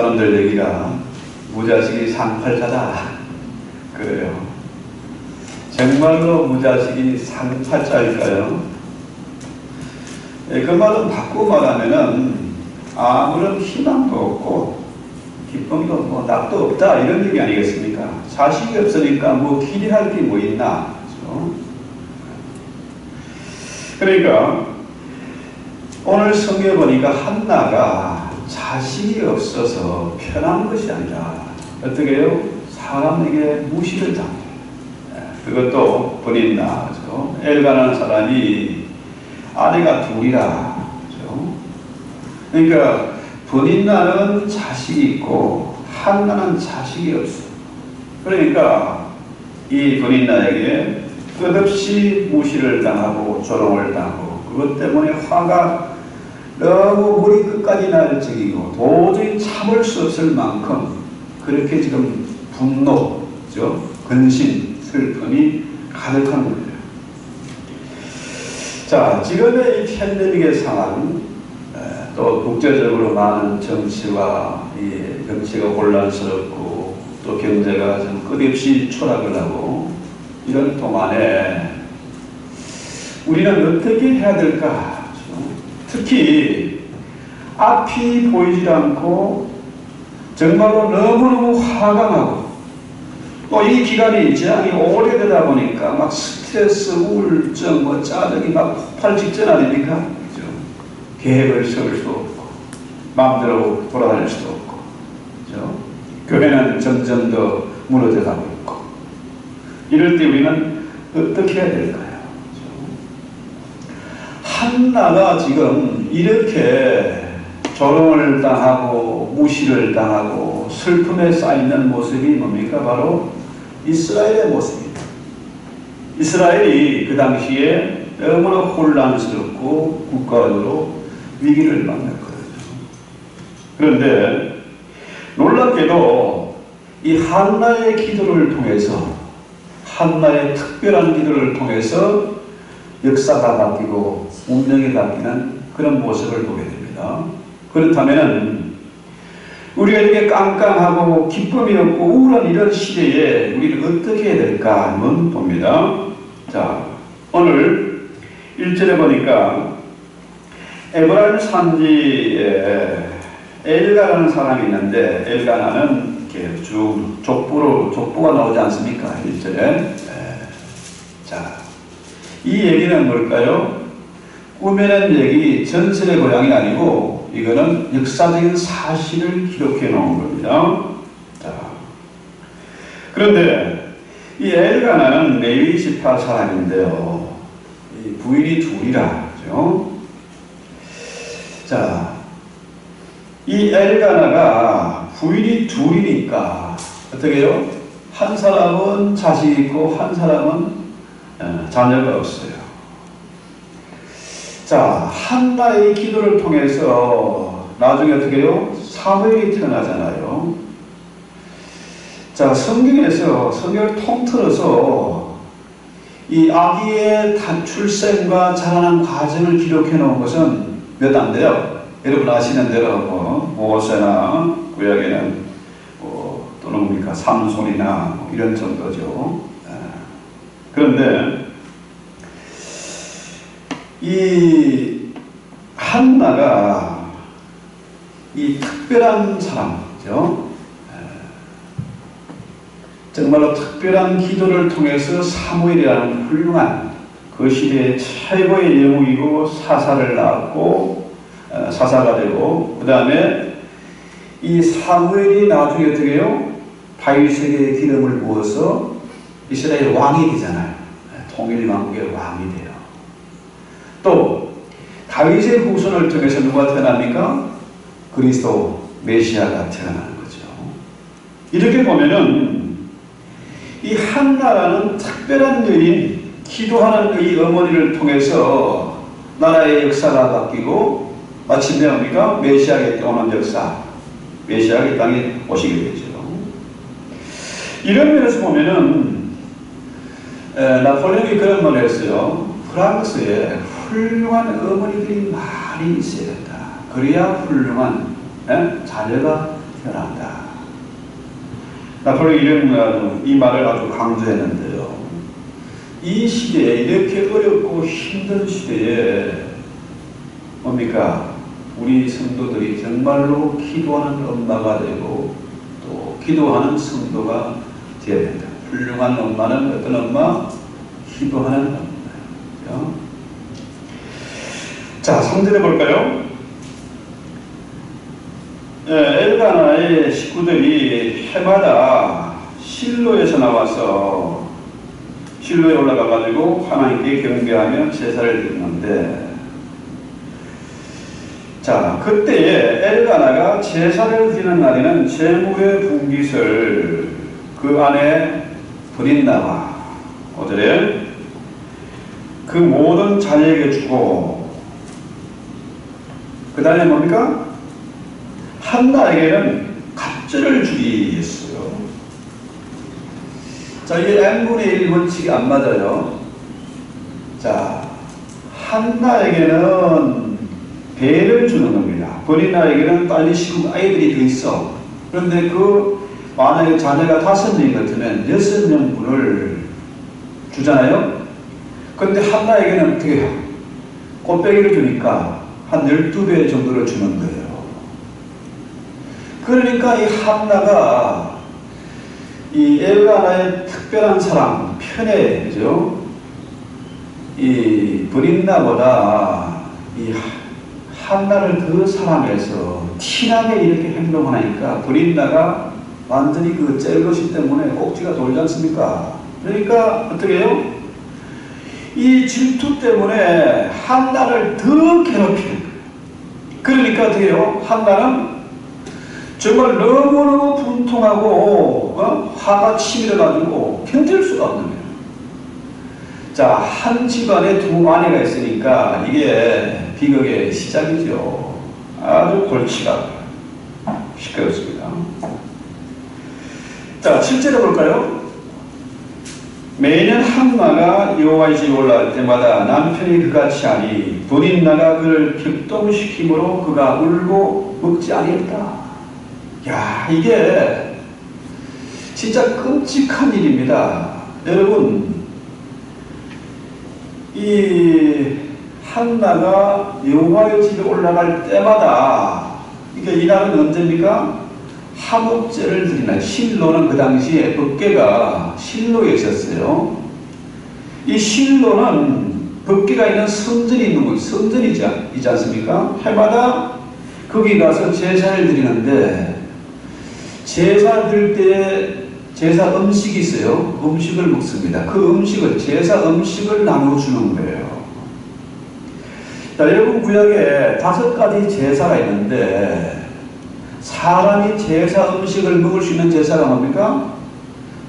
사람들 얘기가 무자식이 상팔자다 그래요. 정말로 무자식이 상팔자일까요? 그 말은 바꾸고 말하면은 아무런 희망도 없고 기쁨도 뭐 낙도 없다 이런 얘기 아니겠습니까? 자식이 없으니까 뭐 기대할 게 뭐 있나? 그렇죠? 그러니까 오늘 성경에 보니까 한나가 자식이 없어서 편한 것이 아니라 어떻게 해요? 사람에게 무시를 당해요. 그것도 본인나 그렇죠? 엘가라는 사람이 아내가 둘이라 그렇죠? 그러니까 본인나는 자식이 있고 한나는 자식이 없어. 그러니까 이 본인나에게 끝없이 무시를 당하고 조롱을 당하고 그것 때문에 화가 너무 머리 끝까지 날 적이고 도저히 참을 수 없을 만큼 그렇게 지금 분노, 근심, 슬픔이 가득한 거예요. 자, 지금의 이 팬데믹의 상황, 또 국제적으로 많은 정치가 혼란스럽고 또 경제가 좀 끝없이 추락을 하고 이런 동안에 우리는 어떻게 해야 될까? 특히 앞이 보이질 않고 정말로 너무너무 화가 나고 또 이 기간이 재앙이 오래되다 보니까 막 스트레스, 우울증, 뭐 짜증이 막 폭발 직전 아닙니까? 그죠? 계획을 세울 수 없고 마음대로 돌아다닐 수도 없고 그죠? 교회는 점점 더 무너져 가고 있고 이럴 때 우리는 어떻게 해야 될까요? 한나가 지금 이렇게 조롱을 당하고 무시를 당하고 슬픔에 쌓이는 모습이 뭡니까? 바로 이스라엘의 모습입니다. 이스라엘이 그 당시에 너무나 혼란스럽고 국가적으로 위기를 만났거든요. 그런데 놀랍게도 이 한나의 기도를 통해서 한나의 특별한 기도를 통해서 역사가 바뀌고 운명이 바뀌는 그런 모습을 보게 됩니다. 그렇다면 우리가 이렇게 깜깜하고 기쁨이 없고 우울한 이런 시대에 우리는 어떻게 해야 될까 한번 봅니다. 자, 오늘 1절에 보니까 에브라임 산지에 엘가라는 사람이 있는데 엘가나는 이렇게 쭉 족보가 나오지 않습니까? 1절에. 자, 이 얘기는 뭘까요? 꾸며낸 얘기, 전설의 고향이 아니고 이거는 역사적인 사실을 기록해 놓은 겁니다. 자, 그런데 이 엘가나는 레위 지파 사람인데요. 이 부인이 둘이라 그죠? 자, 이 엘가나가 부인이 둘이니까 어떻게 해요? 한 사람은 자식이 있고 한 사람은 자녀가 없어요. 자, 한나의 기도를 통해서 나중에 어떻게 해요? 사무엘이 태어나잖아요. 자, 성경을 통틀어서 이 아기의 출생과 자라난 과정을 기록해 놓은 것은 몇 안 돼요. 여러분 아시는 대로 모세나 구약에는 또는 뭡니까 삼손이나 이런 정도죠. 그런데 이 한나가 이 특별한 사람이죠. 정말로 특별한 기도를 통해서 사무엘이라는 훌륭한 그 시대의 최고의 영웅이고 사사를 낳았고 사사가 되고 그 다음에 이 사무엘이 나중에 어떻게 해요? 다윗에게 기름을 부어서 이스라엘 왕이 되잖아요. 통일왕국의 왕이 돼요. 또 다윗의 후손을 통해서 누가 태어납니까? 그리스도 메시아가 태어나는 거죠. 이렇게 보면은 이 한나라는 특별한 여인, 기도하는 이 어머니를 통해서 나라의 역사가 바뀌고 마침내 뭡니까? 메시아에게 오는 역사, 메시아가 이 땅에 오시게 되죠. 이런 면에서 보면은 나폴레옹이 그런 말을 했어요. 프랑스에 훌륭한 어머니들이 많이 있어야 된다. 그래야 훌륭한 자녀가 태어난다. 나폴레옹 이런 이 말을 아주 강조했는데요. 이 시대에, 이렇게 어렵고 힘든 시대에 뭡니까? 우리 성도들이 정말로 기도하는 엄마가 되고 또 기도하는 성도가 되어야 된다. 훌륭한 엄마는 어떤 엄마? 기도하는 엄마예요. 자, 3절에 볼까요? 엘가나의 식구들이 해마다 실로에서 나와서 실로에 올라가가지고 하나님께 경배하며 제사를 드리는데, 자, 그때에 엘가나가 제사를 드리는 날에는 제물의 분깃을 그 안에 버린다와 5절에 그 모든 자녀에게 주고, 그 다음에 뭡니까? 한나에게는 갑절을 주기 했어요. 자, 이게 n분의 1 원칙이 안 맞아요. 자, 한나에게는 배를 주는 겁니다. 버리나에게는 빨리 시국 아이들이 더 있어. 그런데 만약에 자녀가 5명 같으면 6명분을 주잖아요. 그런데 한나에게는 어떻게 해요? 꽃배기를 주니까 한 12배 정도를 주는 거예요. 그러니까 이 한나가 이 엘가나의 특별한 사랑, 편애, 그죠? 이 브린나보다 이 한나를 더 사랑해서 티나게 이렇게 행동하니까 브린나가 완전히 그 젤러시 때문에 꼭지가 돌지 않습니까? 그러니까 어떻게 해요? 이 질투 때문에 한나를 더 괴롭히는 거예요. 그러니까 어떻게 해요? 한나는 정말 너무너무 분통하고 화가 치밀어가지고 견딜 수가 없는 거예요. 자, 한 집안에 두 아내가 있으니까 이게 비극의 시작이죠. 아주 골치가 시끄럽습니다. 자, 7절에 볼까요? 매년 한나가 여호와의 집에 올라갈 때마다 남편이 그같이 하니 브린나가 그를 격동시키므로 그가 울고 먹지 아니했다. 야, 이게 진짜 끔찍한 일입니다. 여러분, 이 한나가 여호와의 집에 올라갈 때마다, 이게 이날은 언제입니까? 하목제를 드리는, 실로는 그 당시에 법궤가 실로에 있었어요. 이 실로는 법궤가 있는 성전이 있는 곳, 성전이지 않습니까? 해마다 거기 가서 제사를 드리는데, 제사 드릴 때 제사 음식이 있어요. 음식을 먹습니다. 그 음식을, 제사 음식을 나눠주는 거예요. 자, 여러분, 구약에 5가지 제사가 있는데, 사람이 제사 음식을 먹을 수 있는 제사가 뭡니까?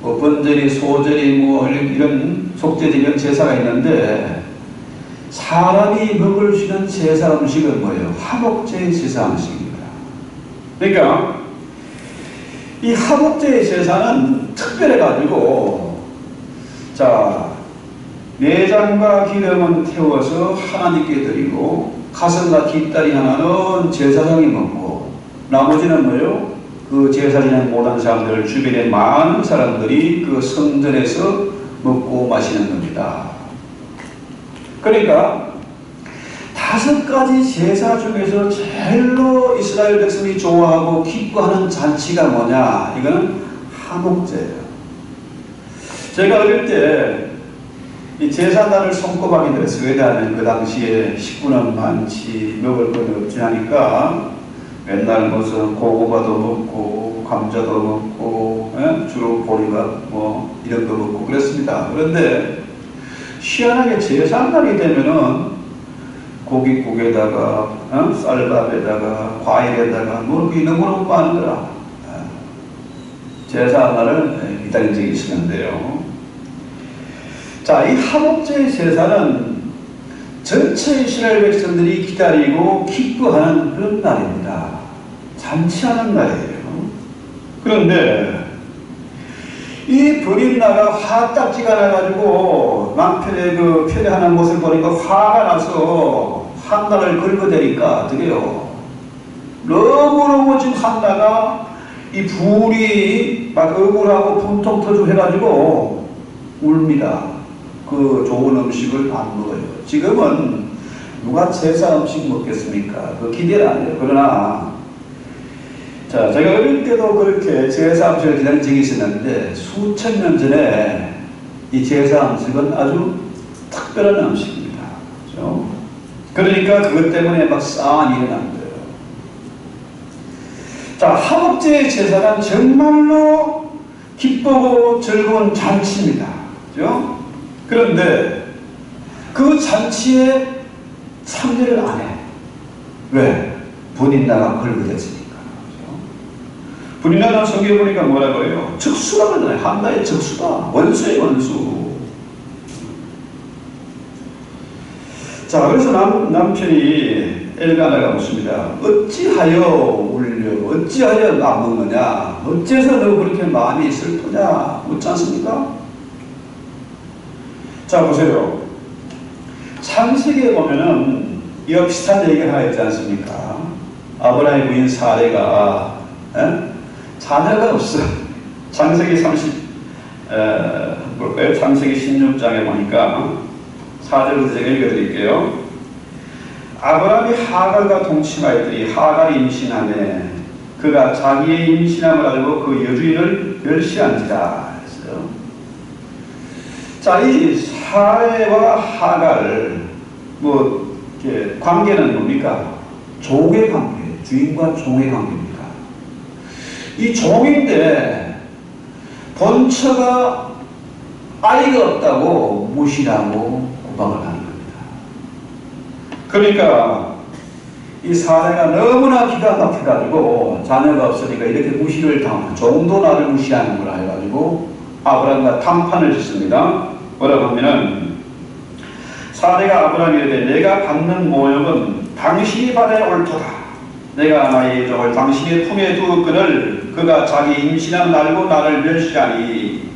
뭐 번제리, 소제리, 뭐 이런 속죄제리 제사가 있는데, 사람이 먹을 수 있는 제사 음식은 뭐예요? 화목제의 제사 음식입니다. 그러니까 이 화목제의 제사는 특별해가지고, 자, 내장과 기름은 태워서 하나님께 드리고, 가슴과 뒷다리 하나는 제사장이 먹고, 나머지는 뭐예요? 그 제사 지낸 모든 사람들, 주변에 많은 사람들이 그 성전에서 먹고 마시는 겁니다. 그러니까 5가지 제사 중에서 제일로 이스라엘 백성이 좋아하고 기뻐하는 잔치가 뭐냐? 이거는 화목제예요. 제가 어릴 때 이 제사날을 손꼽아게 됐어요. 왜냐하면 그 당시에 식구는 많지, 먹을 건 없지 하니까 맨날 무슨 고구마도 먹고 감자도 먹고 주로 보리밥 뭐 이런 거 먹고 그랬습니다. 그런데 희한하게 제사날이 되면은 고깃국에다가 쌀밥에다가 과일에다가 뭐 이렇게 너무너무 많은 거라. 제사날을 기다린 적이 있었는데요. 자, 이 화목제의 제사는 전체 이스라엘 백성들이 기다리고 기뻐하는 그런 날입니다. 잔치하는 날이에요. 그런데 이 브린나가 화딱지가 나가지고 남편의 그 편애하는 모습을 보니까 화가 나서 한나를 긁어대니까 어떡해요? 너무너무 지금 한나가 이 불이 막 억울하고 분통 터지고 해가지고 웁니다. 그 좋은 음식을 안 먹어요. 지금은 누가 제사 음식 먹겠습니까? 그 기대를 안 해요. 그러나 자, 제가 어릴 때도 그렇게 제사 음식을 기다린 적이 있었는데 수천 년 전에 이 제사 음식은 아주 특별한 음식입니다. 그렇죠? 그러니까 그것 때문에 막 싸움이 일어난 거예요. 자, 하복제의 제사는 정말로 기쁘고 즐거운 잔치입니다. 그렇죠? 그런데 그 잔치에 참여를 안 해. 왜? 분인나가 걸거졌으니까. 분인나는 성경에 보니까 뭐라고 해요? 적수라고 하잖아요. 한나의 적수다. 원수의 원수. 자, 그래서 남편이 엘가나가 묻습니다. 어찌하여 울려? 어찌하여 안 먹느냐? 어째서 너 그렇게 마음이 슬프냐? 묻지 않습니까? 자, 보세요. 창세기에 보면은 이와 비슷한 얘기가 하나 있지 않습니까? 아브라함의 부인 사레가 자녀가 없어. 창세기 볼까요? 창세기 16장에 보니까 4절부터 제가 읽어드릴게요. 아브라함이 하갈과 동침하였더니 하갈이 임신하매 그가 자기의 임신함을 알고 그 여주인을 멸시한지라 했어요. 자, 이 사레와 하갈 관계는 뭡니까? 종의 관계, 주인과 종의 관계입니다. 이 종인데 본처가 아이가 없다고 무시하고 구박을 하는 겁니다. 그러니까 이 사례가 너무나 기가 막혀가지고 자녀가 없으니까 이렇게 무시를 당하는, 종도 나를 무시하는구나 해가지고 아브라함과 담판을 짓습니다. 뭐라고 하면은 사례가 아브라함에게 이르되 내가 받는 모욕은 당신이 받아야 옳도다. 내가 나의 종을 당신의 품에 두었거늘 그가 자기 임신한 알고 나를 멸시하니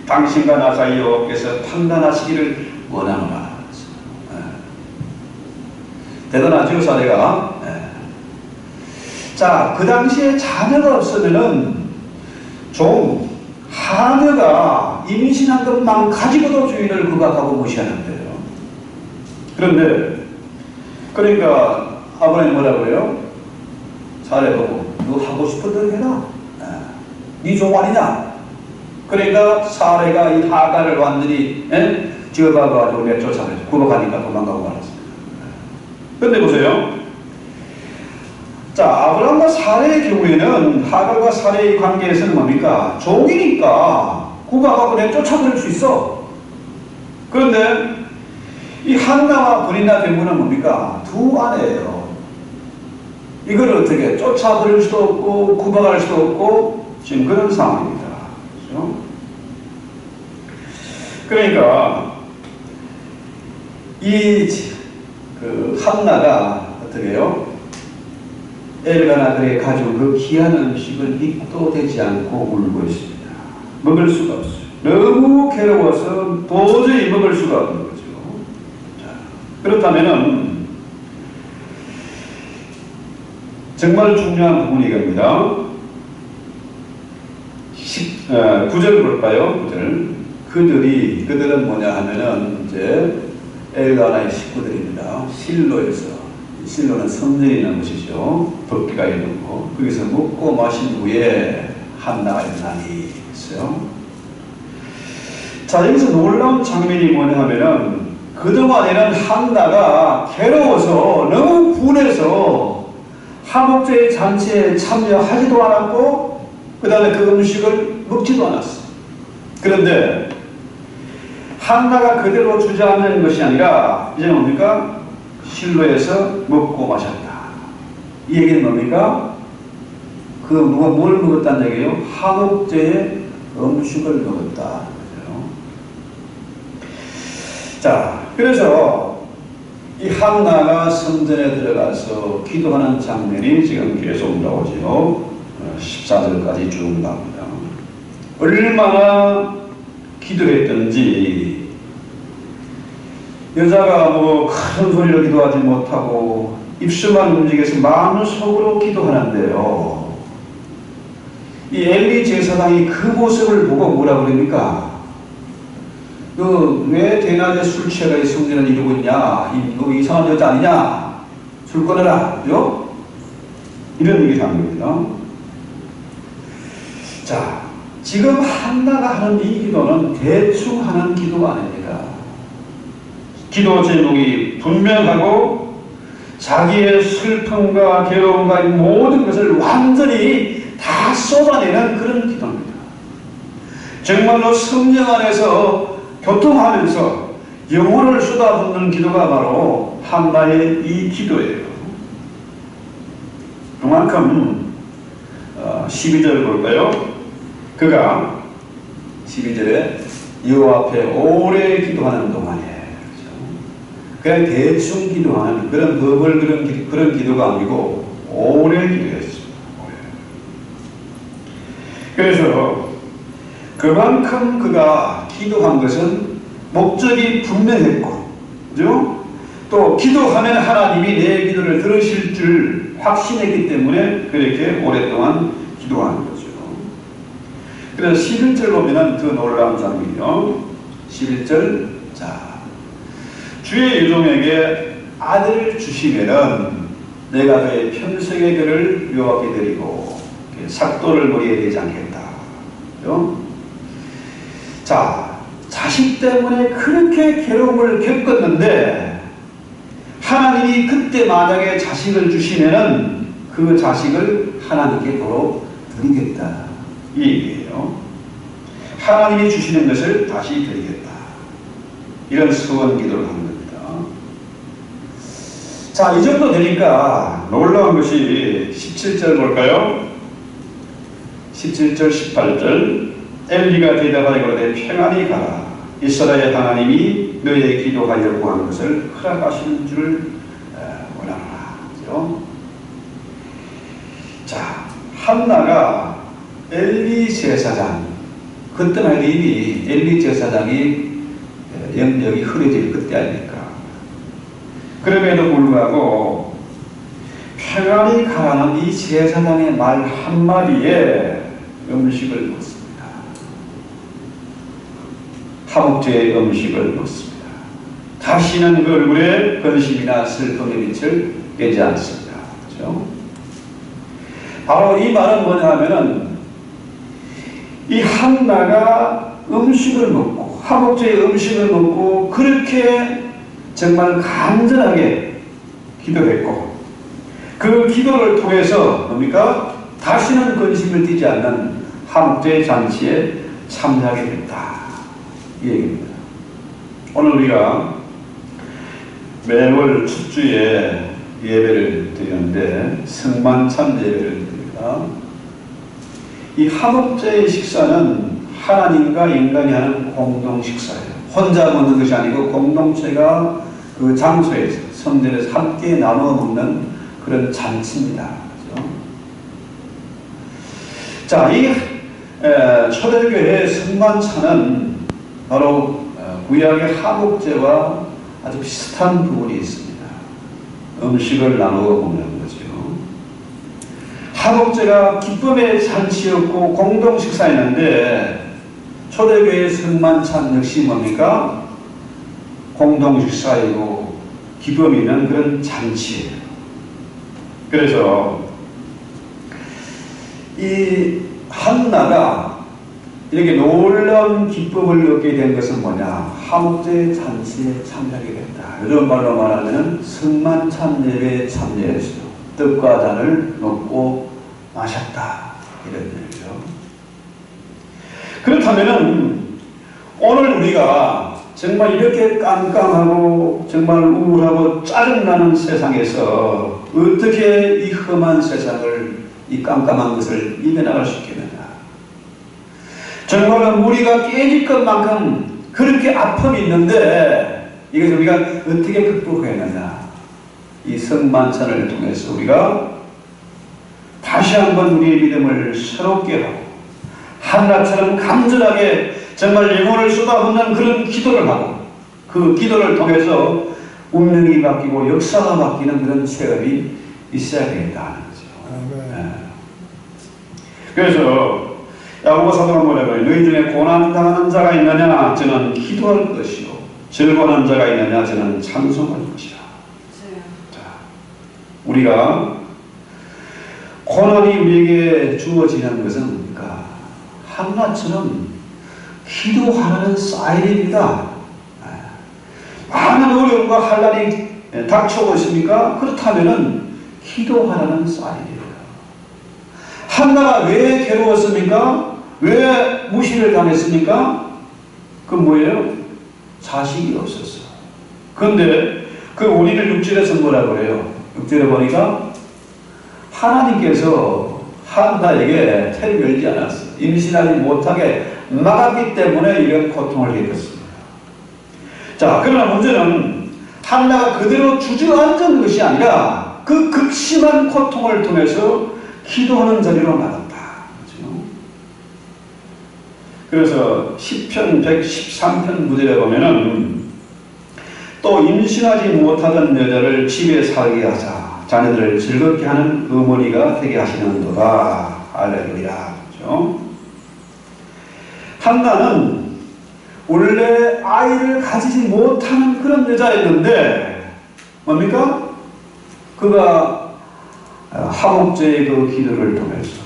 당신과 나 사이 여호와께서 판단하시기를 원하노라. 대단하죠, 사례가. 자, 그 당시에 자녀가 없으면은 종, 하녀가 임신한 것만 가지고도 주인을 구박하고 무시하는데요. 그런데, 그러니까 아브라함이 뭐라고 해요? 사례 보고, 너 하고 싶은 대로 해라. 네 종 아니냐? 그러니까 사례가 이 하갈을 완전히 지어봐가지고 내쫓아내죠. 구박하니까 도망가고 말았습니다. 그런데 보세요. 자, 아브라함과 사례의 경우에는 하갈과 사례의 관계에서는 뭡니까? 종이니까 구박하고 내쫓아버릴 수 있어. 그런데 이 한나와 브린나 대문은 뭡니까? 두 아내예요. 이걸 어떻게 쫓아버릴 수도 없고 구박할 수도 없고 지금 그런 상황입니다. 그렇죠? 그러니까 한나가 어떻게 해요? 엘가나들의 가지고 그 귀한 음식을 입도 되지 않고 울고 있습니다. 먹을 수가 없어요. 너무 괴로워서 도저히 먹을 수가 없는 거죠. 자, 그렇다면은 정말 중요한 부분이 이겁니다. 9절 볼까요? 9절. 그들은 뭐냐 하면은 이제 엘가나의 식구들입니다. 실로는 성전이라는 것이죠. 덮개가 있는 거. 거기서 먹고 마신 후에 한나가 일어나니 했어요. 자, 여기서 놀라운 장면이 뭐냐 하면은 그동안에는 한나가 괴로워서 너무 분해서 하복제의 잔치에 참여하지도 않았고 그 다음에 그 음식을 먹지도 않았어. 그런데 한나가 그대로 주저앉는 것이 아니라 이제 뭡니까? 실로에서 먹고 마셨다. 이 얘기는 뭡니까? 누가 뭘 먹었다는 얘기예요? 하복제의 음식을 먹었다. 그죠? 자, 그래서 이 한나가 성전에 들어가서 기도하는 장면이 지금 계속 나오죠. 14절까지 쭉 나옵니다. 얼마나 기도했던지 여자가 큰 소리로 기도하지 못하고 입술만 움직여서 마음을 속으로 기도하는데요. 이 엘리 제사장이 그 모습을 보고 뭐라 그럽니까? 너 왜 대낮에 술 취해가 성전을 이루고 있냐? 너 이상한 여자 아니냐? 술 끊어라. 그죠? 이런 얘기를 하는 겁니다. 자, 지금 한나가 하는 이 기도는 대충 하는 기도가 아닙니다. 기도 제목이 분명하고 자기의 슬픔과 괴로움과 모든 것을 완전히 다 쏟아내는 그런 기도입니다. 정말로 성령 안에서 교통하면서 영혼을 쏟아붓는 기도가 바로 한나의 이 기도예요. 그만큼 12절 볼까요? 그가 12절에 여호와 앞에 오래 기도하는 동안에 그냥 대충 기도하는 그런 버벌 그런 기도가 아니고 오래 기도했습니다. 그래서 그만큼 그가 기도한 것은 목적이 분명했고, 그죠? 또 기도하면 하나님이 내 기도를 들으실 줄 확신했기 때문에 그렇게 오랫동안 기도하는 거죠. 그래서 11절 보면은 그 놀라운 장면이요. 11절, 자, 주의 유종에게 아들을 주시면은 내가 그의 평생의 그를 여호와께 드리고 삭도를 머리에 대지 않겠다. 그죠? 자, 자식 때문에 그렇게 괴로움을 겪었는데 하나님이 그때 만약에 자식을 주시면은 그 자식을 하나님께 도로 드리겠다. 이 얘기예요. 하나님이 주시는 것을 다시 드리겠다. 이런 소원 기도를 하는 겁니다. 자, 이 정도 되니까 놀라운 것이 17절 볼까요? 17절, 18절. 엘리가 대답하여 그러되 평안히 가라. 이스라엘 하나님이 너의 기도하여 구한 것을 허락하시는 줄을 원하노라. 그렇죠? 자, 한나가 엘리 제사장, 그때만 해도 이미 엘리 제사장이 영역이 흐려질 그때 아닙니까? 그럼에도 불구하고 평안히 가라는 이 제사장의 말 한마디에 음식을 먹습니다. 화목제의 음식을 먹습니다. 다시는 그 얼굴에 근심이나 슬픔의 빛을 빼지 않습니다. 그렇죠? 바로 이 말은 뭐냐 하면은 이 한나가 음식을 먹고 화목제의 음식을 먹고 그렇게 정말 간절하게 기도했고 그 기도를 통해서 뭡니까? 다시는 근심을 띠지 않는 화목제 잔치에 참여하게 됐다. 이 얘기입니다. 오늘 우리가 매월 첫 주에 예배를 드리는데 성만찬 예배를 드립니다. 이 화목제의 식사는 하나님과 인간이 하는 공동 식사예요. 혼자 먹는 것이 아니고 공동체가 그 장소에서 성전에서 함께 나누어 먹는 그런 잔치입니다. 그렇죠? 자, 이 초대교회의 성만찬은 바로 구약의 화목제와 아주 비슷한 부분이 있습니다. 음식을 나누어 먹는 거죠. 화목제가 기쁨의 잔치였고 공동 식사였는데 초대교회의 성만찬 역시 뭡니까? 공동 식사이고 기쁨이 있는 그런 잔치예요. 그래서 이 한나가 이렇게 놀라운 기쁨을 얻게 된 것은 뭐냐? 화목제 잔치에 참여하게 됐다. 이런 말로 말하면 성만찬 예배에 참여해서 떡과 잔을 먹고 마셨다. 이런 얘기죠. 그렇다면은 오늘 우리가 정말 이렇게 깜깜하고 정말 우울하고 짜증나는 세상에서 어떻게 이 험한 세상을, 이 깜깜한 것을 이겨나갈 수 있겠느냐? 정말로 무리가 깨질 것만큼 그렇게 아픔이 있는데 이것을 우리가 어떻게 극복해내느냐? 이 성만찬을 통해서 우리가 다시 한번 우리의 믿음을 새롭게 하고 한나처럼 간절하게 정말 영혼을 쏟아붓는 그런 기도를 하고 그 기도를 통해서 운명이 바뀌고 역사가 바뀌는 그런 체험이 있어야 되겠다는 거죠. 네. 그래서 야고보 사도가 뭐라고 해요? 너희 중에 고난당하는 자가 있느냐? 저는 기도할 것이요 즐거워하는 자가 있느냐? 저는 찬송할 것이라. 자, 우리가 고난이 우리에게 주어지는 것은 뭡니까? 한나처럼 기도하는 사인입니다. 많은 어려움과 환난이 닥쳐오고 있습니까? 그렇다면은 기도하라는 사인이에요. 한나가 왜 괴로웠습니까? 왜 무시를 당했습니까? 그 뭐예요? 자식이 없었어. 그런데 그 원인을 6절에서 뭐라고 그래요? 6절에 보니까 하나님께서 한나에게 태를 열지 않았어. 임신하지 못하게 막았기 때문에 이런 고통을 겪었습니다. 자, 그러나 문제는 한나가 그대로 주저앉은 것이 아니라 그 극심한 고통을 통해서 기도하는 자리로 나갔다. 그래서 시편 113편 9절에 보면은 또 임신하지 못하던 여자를 집에 살게 하자 자녀들을 즐겁게 하는 어머니가 되게 하시는도다. 할렐루야. 그렇죠? 한나는 원래 아이를 가지지 못하는 그런 여자였는데 뭡니까? 그가 하목제의 그 기도를 통해서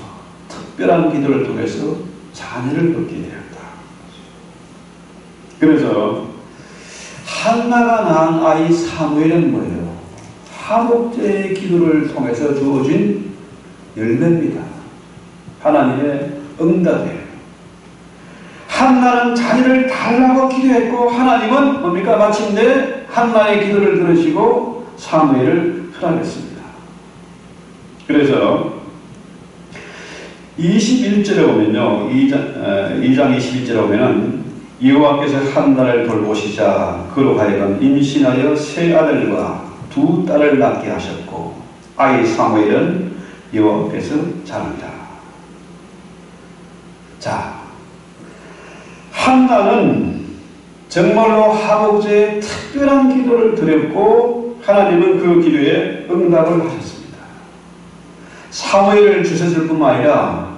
특별한 기도를 통해서 자녀를 얻게 되었다. 그래서 한나가 낳은 아이 사무엘은 뭐예요? 하목제의 기도를 통해서 주어진 열매입니다. 하나님의 응답이에요. 한나는 자녀를 달라고 기도했고 하나님은 뭡니까? 마침내 한나의 기도를 들으시고 사무엘을 허락했습니다. 그래서 21절에 보면요. 2장 21절에 보면은 여호와께서 한나를 돌보시자 그로 하여금 임신하여 세 아들과 두 딸을 낳게 하셨고 아이 사무엘은 여호와께서 자랍니다. 자, 한나는 정말로 하목제의 특별한 기도를 드렸고 하나님은 그 기도에 응답을 하셨습니다. 사무엘을 주셨을 뿐만 아니라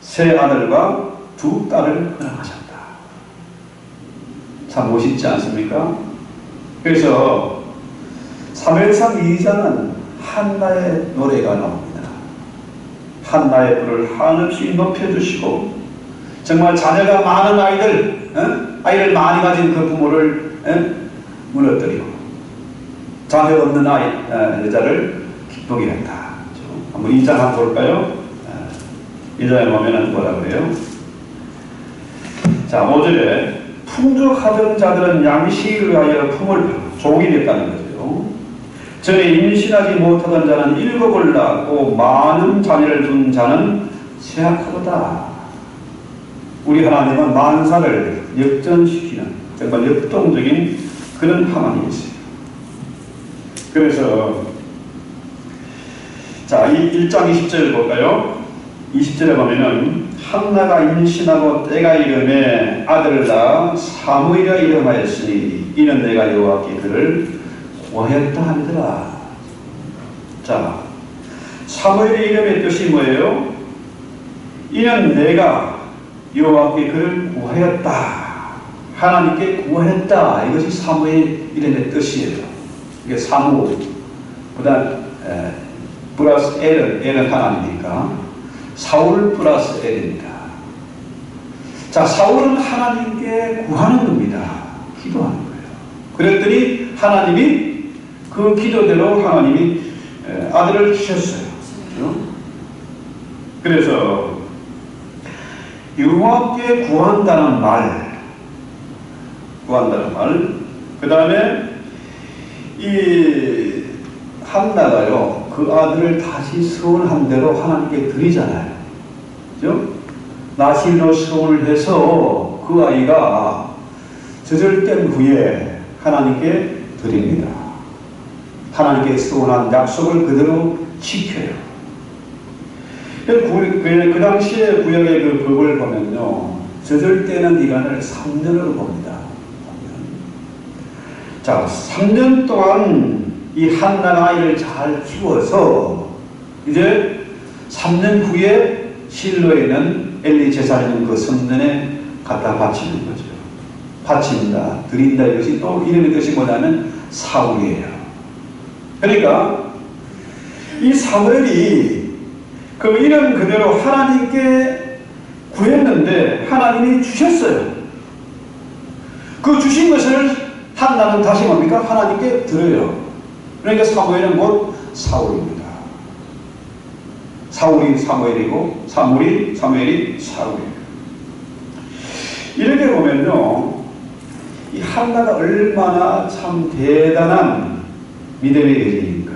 세 아들과 두 딸을 허락하셨다. 참 멋있지 않습니까? 그래서 사무엘상 2장은 한나의 노래가 나옵니다. 한나의 부를 한없이 높여주시고 정말 자녀가 많은 아이를 많이 가진 그 부모를 무너뜨리고 자녀 없는 여자를 기쁘게 했다. 한번 2장 한번 볼까요? 2장에 보면 뭐라고 그래요? 자, 5절에 풍족하던 자들은 양식을 위하여 품을 팔고 종이 됐다는 거죠. 전에 임신하지 못하던 자는 7을 낳고 많은 자녀를 둔 자는 쇠약하도다. 우리 하나님은 만사를 역전시키는 정말 역동적인 그런 하나님이세요. 그래서 자, 1장 20절을 볼까요? 20절에 보면은 한나가 임신하고 때가 이름에 아들을 낳아 사무엘이라 이름하였으니 이는 내가 여호와께 그를 구하였다 하더라. 자, 사무엘의 이름의 뜻이 뭐예요? 이는 내가 여호와께 그를 구하였다. 하나님께 구하였다. 이것이 사무엘 이름의 뜻이에요. 이게 사무, 그 다음 플러스 엘은 하나님이니까 사울 플러스 엘입니다. 자, 사울은 하나님께 구하는 겁니다. 기도하는 거예요. 그랬더니 하나님이 그 기도대로 하나님이 아들을 주셨어요. 그래서 여호와께 구한다는 말, 그 다음에 이 한나가요, 그 아들을 다시 서원한 대로 하나님께 드리잖아요. 그죠? 나실로 서원을 해서 그 아이가 저절된 후에 하나님께 드립니다. 하나님께 서원한 약속을 그대로 지켜요. 그 당시에 구약의 그 법을 보면요, 저절되는 기간을 3년으로 봅니다. 3년. 자, 3년 동안 이 한나가 아이를 잘 키워서 이제 3년 후에 실로에 있는 엘리 제사장 그 성전에 갖다 바치는 거죠. 바친다, 드린다, 이것이 또 이름의 뜻이 뭐냐면 사울이에요. 그러니까 이 사무엘이 그 이름 그대로 하나님께 구했는데 하나님이 주셨어요. 그 주신 것을 한나는 다시 뭡니까? 하나님께 드려요. 그러니까 사무엘은 곧 사울입니다. 사울이 사무엘이고 사무엘이 사울이에요. 이렇게 보면요, 이 한나가 얼마나 참 대단한 믿음의 여인인가.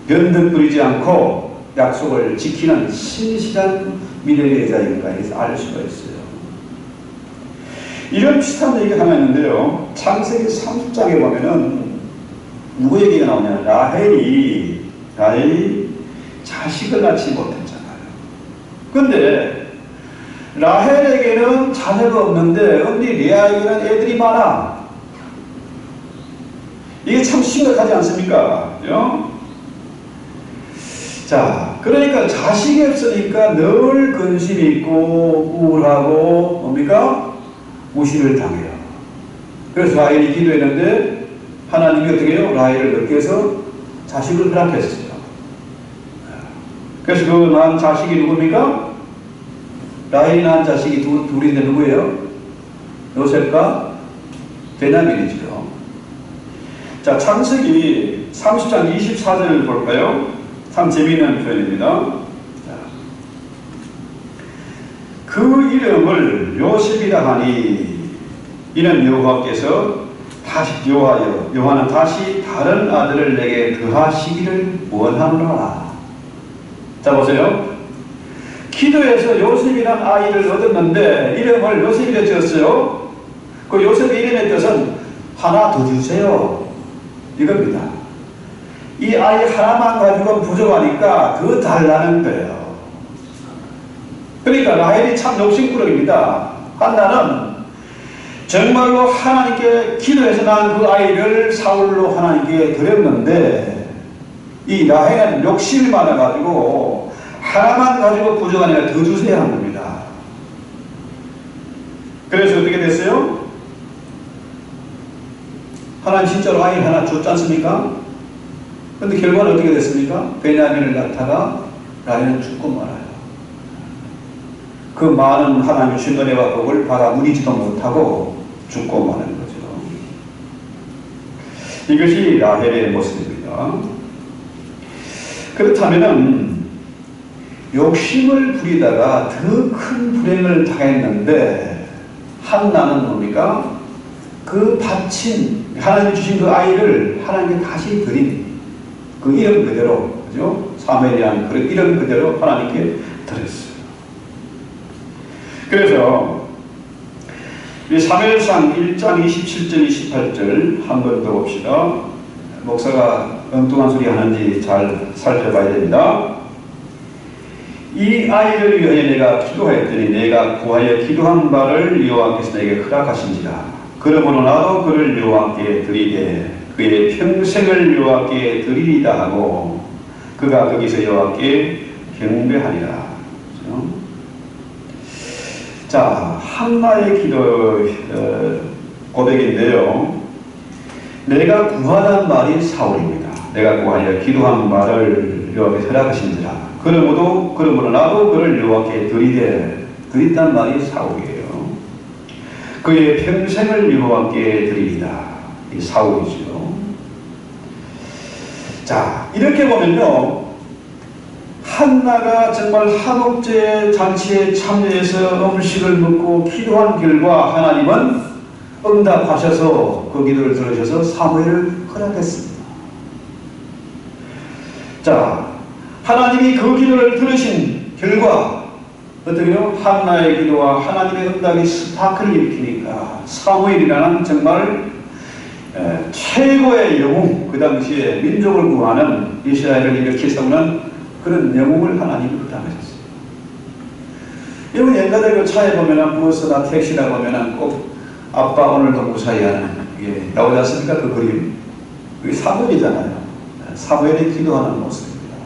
변덕 부리지 않고 약속을 지키는 신실한 믿음의 여자인가 해서 알 수가 있어요. 이런 비슷한 얘기가 하나 있는데요. 창세기 30장에 보면은 누구 얘기가 나오냐면 라헬이 자식을 낳지 못했잖아요. 근데 라헬에게는 자녀가 없는데 언니 레아에게는 애들이 많아. 이게 참 심각하지 않습니까? 자, 그러니까 자식이 없으니까 늘 근심이 있고 우울하고 뭡니까? 무시를 당해요. 그래서 라헬이 기도했는데 하나님이 어떻게 해요? 라헬을 얻게 해서 자식을 허락했어요. 그래서 그 낳은 자식이 누굽니까? 라헬이 낳은 자식이 둘인데 누구예요? 요셉과 베냐민이죠. 자, 창세기 30장 24절을 볼까요? 참 재미있는 표현입니다. 자, 그 이름을 요셉이라 하니 이는 여호와께서 다시 여호와는 다시 다른 아들을 내게 더하시기를 원하노라. 자, 보세요. 기도해서 요셉이란 아이를 얻었는데 이름을 요셉이라 지었어요. 그 요셉의 이름의 뜻은 하나 더 주세요, 이겁니다. 이 아이 하나만 가지고 부족하니까 더 달라는 거예요. 그러니까 라헬이 참 욕심꾸러기입니다. 한나는 정말로 하나님께 기도해서 낳은 그 아이를 사울로 하나님께 드렸는데 이 라헬은 욕심이 많아가지고 하나만 가지고 부족하니까 더 주세요 한 겁니다. 그래서 어떻게 됐어요? 하나님 진짜로 아이 하나 줬지 않습니까? 근데 결과는 어떻게 됐습니까? 베냐민을 낳다가 라헬은 죽고 말아요. 그 많은 하나님의 주신 은혜와 복을 받아 누리지도 못하고 죽고 마는 거죠. 이것이 라헬의 모습입니다. 그렇다면은 욕심을 부리다가 더 큰 불행을 당했는데 한나는 뭡니까? 그 바친 하나님이 주신 그 아이를 하나님께 다시 드린 그 이름 그대로, 그죠? 사무엘이라는 그 이름 그대로 하나님께 드렸어요. 그래서 이 사무엘상 1장 27절 28절 한 번 더 봅시다. 목사가 엉뚱한 소리 하는지 잘 살펴봐야 됩니다. 이 아이를 위하여 내가 기도하였더니 내가 구하여 기도한 바를 여호와께서 내게 허락하신지라. 그러므로 나도 그를 여호와께 드리되 그의 평생을 여호와께 드리리다 하고 그가 거기서 여호와께 경배하리라. 그렇죠? 자, 한나의 기도 고백인데요. 내가 구하단 말이 사울입니다. 내가 구하여 기도한 말을 여호와께 허락하신지라. 그러므로 나도 그를 여호와께 드리단 말이 사울이에요. 그의 평생을 여호와께 드리리다. 이 사울이죠. 자, 이렇게 보면요, 한나가 정말 한옥제 잔치에 참여해서 음식을 먹고 기도한 결과 하나님은 응답하셔서 그 기도를 들으셔서 사무엘을 허락했습니다. 자, 하나님이 그 기도를 들으신 결과 어떻게요? 한나의 기도와 하나님의 응답이 스파크를 일으키니까 사무엘이라는 정말 최고의 영웅, 그 당시에 민족을 구하는 이스라엘을 일으킬 세우는 그런 영웅을 하나님이 부담하셨어요. 여러분 옛날에 그 차에 보면은 버스나 택시나 보면은 꼭 아빠 오늘도 무사히 하는 게 나오지 않습니까? 그 그림. 그게 사무엘이잖아요. 사무엘이 기도하는 모습입니다.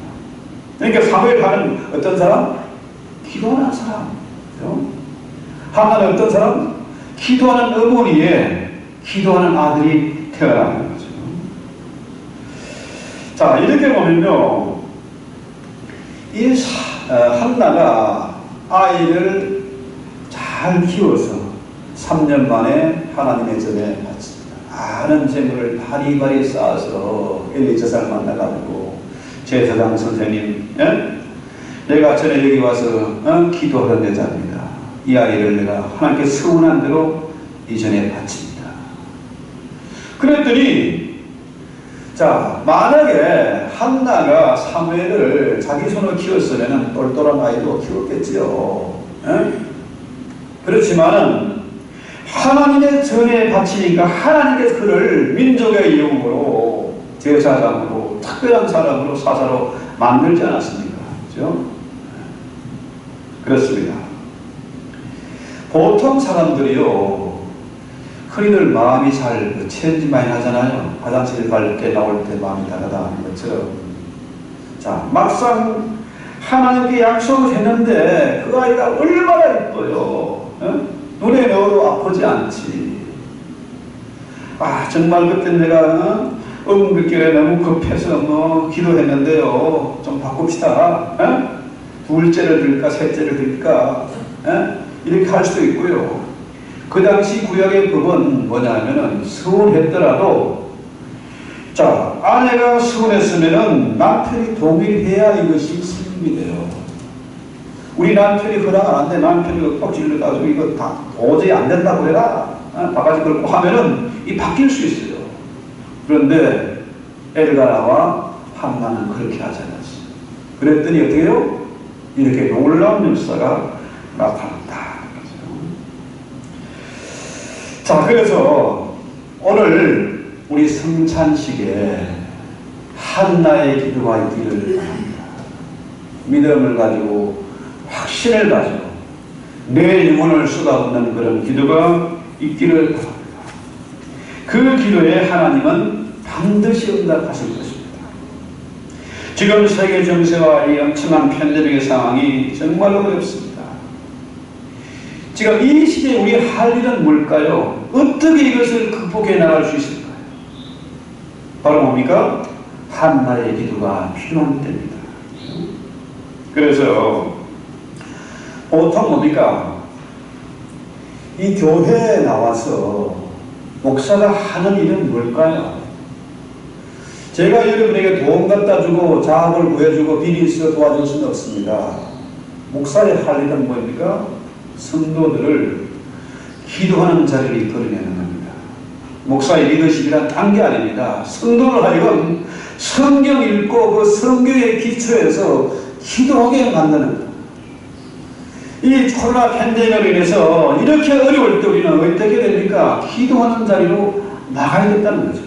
그러니까 사무엘 하는 어떤 사람? 기도하는 사람. 한나는 어떤 사람? 기도하는 어머니에 기도하는 아들이 태어나는 거죠. 자, 이렇게 보면요, 이 한나가 아이를 잘 키워서 3년 만에 하나님의 전에 바칩니다. 많은 재물을 바리바리 쌓아서 엘리 제사를 만나가지고 제사장 선생님, 내가 전에 여기 와서 기도하던 여자입니다. 이 아이를 내가 하나님께 서운한 대로 이전에 바칩니다. 그랬더니 자, 만약에 한나가 사무엘을 자기 손으로 키웠으면 똘똘한 아이도 키웠겠지요. 그렇지만은 하나님의 전에 바치니까 하나님께서 그를 민족의 영으로 제사장으로 특별한 사람으로 사사로 만들지 않았습니까? 그렇죠? 그렇습니다. 보통 사람들이요, 흔히들 마음이 잘 체인지 많이 하잖아요. 화장실 갈 때 나올 때 마음이 다르다 하는 것처럼. 자, 막상 하나님께 약속을 했는데 그 아이가 얼마나 예뻐요. 눈에 넣어도 아프지 않지. 아, 정말 그때 내가 음극결에 너무 급해서 기도했는데요. 좀 바꿉시다. 둘째를 들까 셋째를 들까 이렇게 할 수도 있고요. 그 당시 구약의 법은 뭐냐면은 서운했더라도, 자, 아내가 서운했으면은 남편이 동의해야 이것이 승인이 돼요. 우리 남편이 허락 안 하는데 남편이 뻑질러 가지고 이거 다 도저히 안 된다고 해라, 바가지 걸고 하면은 이 바뀔 수 있어요. 그런데 엘가나와 한나는 그렇게 하지 않았어요. 그랬더니 어떻게 해요? 이렇게 놀라운 역사가 나타났다. 자, 그래서 오늘 우리 성찬식에 한나의 기도가 있기를 바랍니다. 믿음을 가지고 확신을 가지고 내 영혼을 쏟아붓는 그런 기도가 있기를 바랍니다. 그 기도에 하나님은 반드시 응답하실 것입니다. 지금 세계 정세와 이 엄청난 팬데믹의 상황이 정말로 어렵습니다. 지금 이 시대에 우리 할 일은 뭘까요? 어떻게 이것을 극복해 나갈 수 있을까요? 바로 뭡니까? 한나의 기도가 필요한 때입니다. 그래서 보통 뭡니까? 이 교회에 나와서 목사가 하는 일은 뭘까요? 제가 여러분에게 도움 갖다 주고 자학을 구해주고 비리스 도와줄 수는 없습니다. 목사의 할 일은 뭡니까? 성도들을 기도하는 자리를 이끌어내는 겁니다. 목사의 리더십이란 딴 게 아닙니다. 성도를 하여금 성경 읽고 그 성경의 기초에서 기도하게 만드는 겁니다. 이 코로나 팬데믹으로 인해서 이렇게 어려울 때 우리는 어떻게 됩니까? 기도하는 자리로 나가야겠다는 거죠.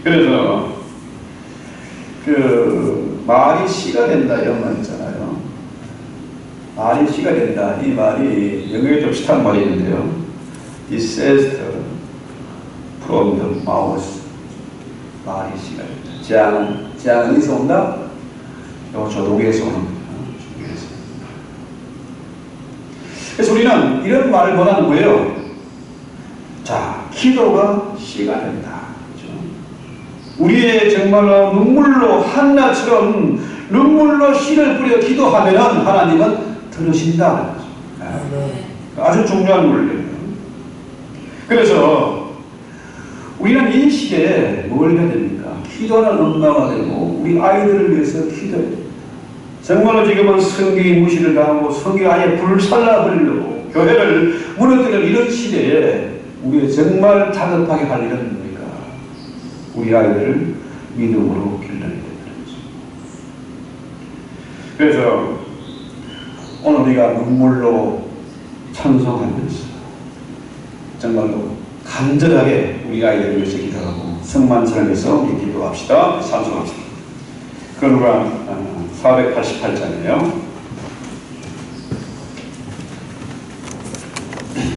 그래서 그 말이 씨가 된다 이런 말 있잖아요. 말이 씨가 된다. 이 말이 영어에 좀 비슷한 말이 있는데요. Deceased from the mouth. 말이 씨가 된다. 재앙은 어디서 온다? 요 조동에서 오는 거예요. 그래서 우리는 이런 말을 원하는 거예요. 자, 기도가 씨가 된다. 우리의 정말로 눈물로 한나처럼 눈물로 씨를 뿌려 기도하면은 하나님은 들으신다는 거죠. 아주 중요한 원리예요. 그래서 우리는 이 시대에 뭘 해야 됩니까? 기도하는 엄마가 되고 우리 아이들을 위해서 기도해야 됩니다. 정말로 지금은 성경이 무시를 당하고 성경 아예 불살라버리려고 교회를 무너뜨리는 이런 시대에 우리가 정말 다급하게 할 일은 뭡니까? 우리 아이들을 믿음으로 길러야 된다는 거죠. 그래서 오늘 우리가 눈물로 찬송하면서 정말로 간절하게 우리 아이들을 위해서 기도하고 성만찬을 위해서 우리 기도합시다. 찬송합시다. 그러므로 488장이에요.